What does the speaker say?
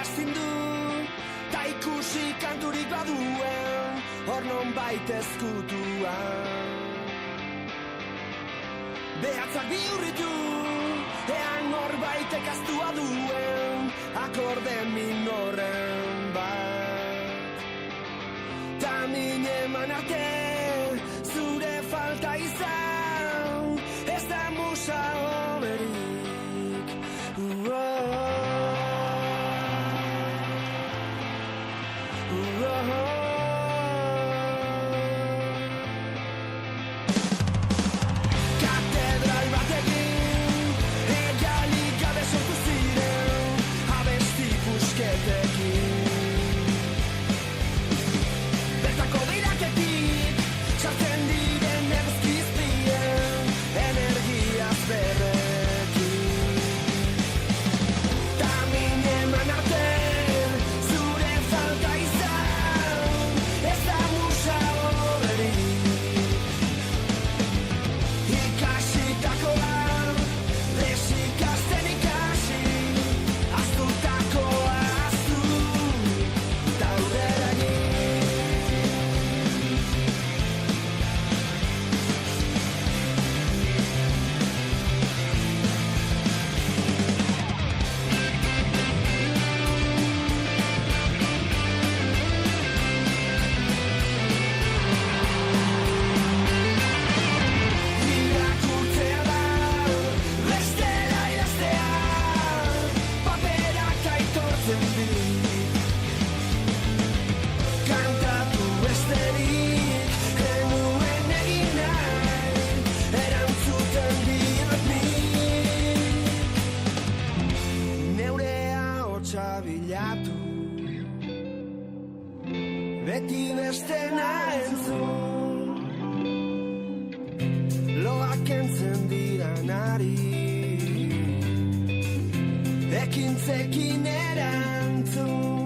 astindu, ta ikusi kanturik baduen, hor nonbait ezkutuan. Behatzak bihurritu, ean norbaitek aztua duen, akorde minoren bat. Ta min eman arte, zure falta izan, ez da musa hoberik. Katedral batekin, egalik gabe sortu ziren, abesti pusketekin. Bertako beiraketik, sartzen diren eguzkizpien, energiaz berrekin. Ta min eman arte, zure falta izan, ez da musa hoberik. Ikasitakoa, desikasten ikasi, ahaztutakoa ahaztu, ta aurrera egin. Irakurtzea da, bestela idaztea, paperak aitortzen dit. Kantatu besterik, genuen egin nahi, erantzuten diot nik. Neure ahotsa bilatu, beti bestena entzun, loak entzen diranari, ekintzekin erantzun.